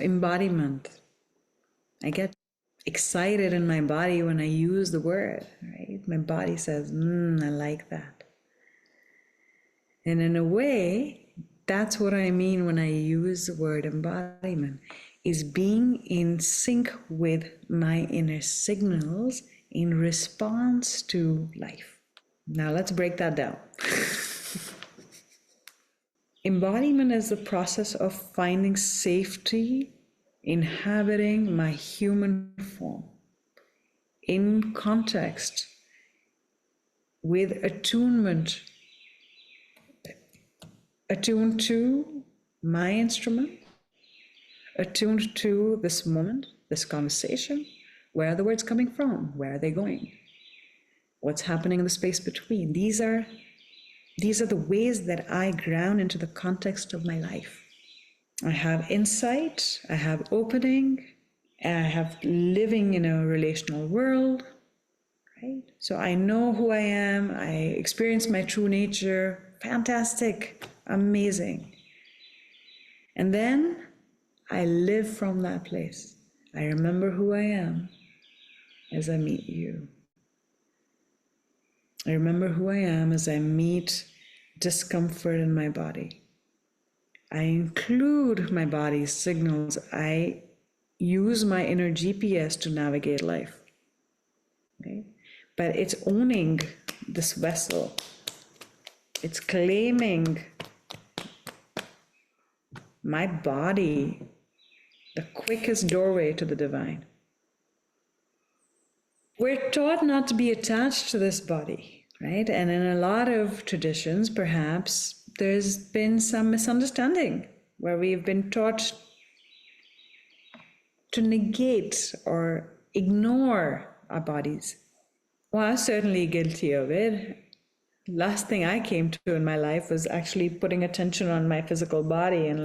embodiment. I get excited in my body when I use the word, right? My body says, I like that. And in a way, that's what I mean when I use the word embodiment, is being in sync with my inner signals in response to life. Now let's break that down. Embodiment is the process of finding safety inhabiting my human form in context with attunement, attuned to my instrument, attuned to this moment, this conversation. Where are the words coming from? Where are they going? What's happening in the space between? These are the ways that I ground into the context of my life. I have insight, I have opening, I have living in a relational world, right? So I know who I am, I experience my true nature, fantastic, amazing. And then I live from that place. I remember who I am as I meet you. I remember who I am as I meet discomfort in my body. I include my body's signals. I use my inner GPS to navigate life. Okay? But it's owning this vessel. It's claiming my body, the quickest doorway to the divine. We're taught not to be attached to this body, right? And in a lot of traditions, perhaps, there's been some misunderstanding where we've been taught to negate or ignore our bodies. Well, I was certainly guilty of it. Last thing I came to in my life was actually putting attention on my physical body and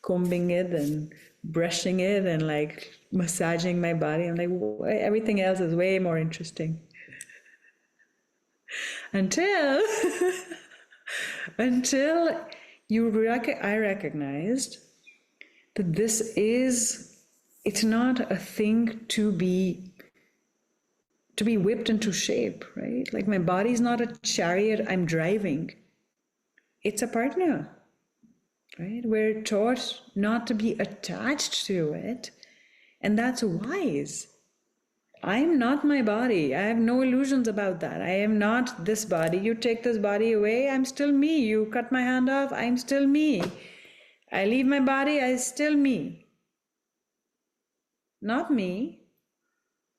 combing it and brushing it and massaging my body. I'm like, everything else is way more interesting. Until I recognized that it's not a thing to be whipped into shape, right? Like my body's not a chariot I'm driving. It's a partner, right? We're taught not to be attached to it, and that's wise. I'm not my body. I have no illusions about that. I am not this body. You take this body away, I'm still me. You cut my hand off, I'm still me. I leave my body, I still me. Not me,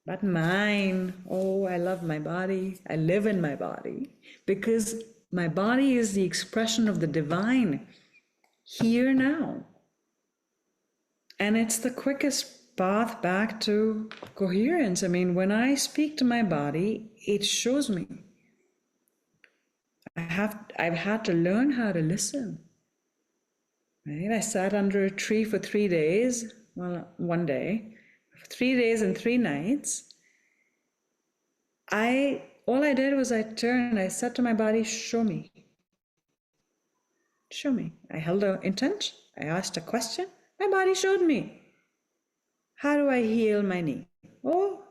but mine. Oh, I love my body. I live in my body because my body is the expression of the divine here now. And it's the quickest path back to coherence. I mean, when I speak to my body, it shows me. I've had to learn how to listen. Right? I sat under a tree for 3 days, well, one day, 3 days and 3 nights. All I did was I turned, I said to my body, show me. Show me. I held an intent, I asked a question, my body showed me. How do I heal my knee? Oh,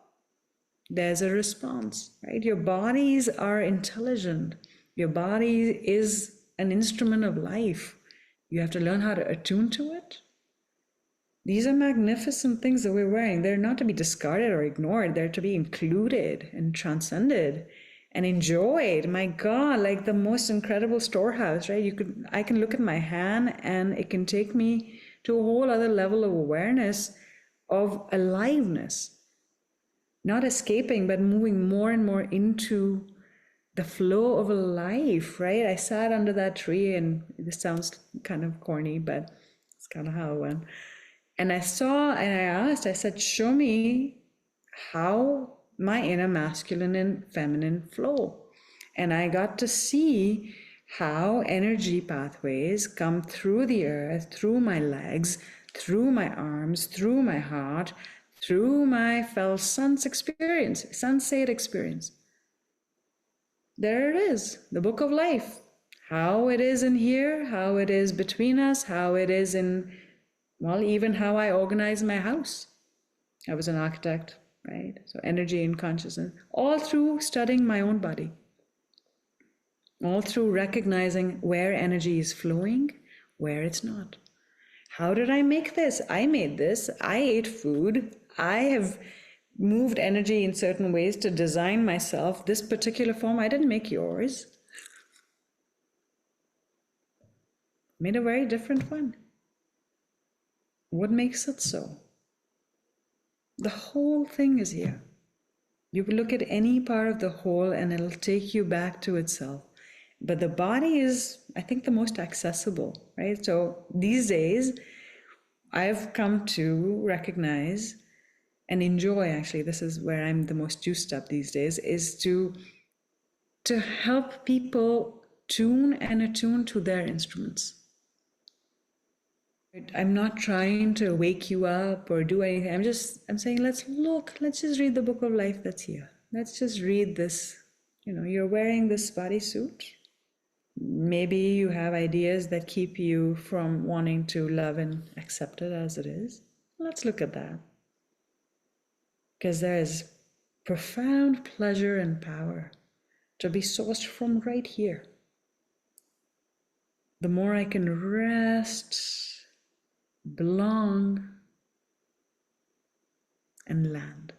there's a response, right? Your bodies are intelligent. Your body is an instrument of life. You have to learn how to attune to it. These are magnificent things that we're wearing. They're not to be discarded or ignored. They're to be included and transcended and enjoyed. My God, like the most incredible storehouse, right? I can look at my hand and it can take me to a whole other level of awareness, of aliveness. Not escaping, but moving more and more into the flow of a life, right? I sat under that tree, and this sounds kind of corny, but it's kind of how it went. And I saw and I asked, I said, show me how my inner masculine and feminine flow. And I got to see how energy pathways come through the earth, through my legs, through my arms, through my heart, through my felt sense experience, sensate experience. There it is, the book of life. How it is in here, how it is between us, how it is in Well, even how I organize my house. I was an architect, right? So energy and consciousness, all through studying my own body, all through recognizing where energy is flowing, where it's not. How did I make this? I made this. I ate food. I have moved energy in certain ways to design myself this particular form. I didn't make yours. Made a very different one. What makes it so? The whole thing is here. You can look at any part of the whole and it'll take you back to itself. But the body is, I think, the most accessible, right? So these days, I've come to recognize and enjoy, actually, this is where I'm the most juiced up these days, is to help people tune and attune to their instruments. I'm not trying to wake you up or do anything. I'm saying, let's just read the book of life that's here. Let's just read this. You're wearing this bodysuit. Maybe you have ideas that keep you from wanting to love and accept it as it is. Let's look at that. Because there is profound pleasure and power to be sourced from right here. The more I can rest, belong, and land.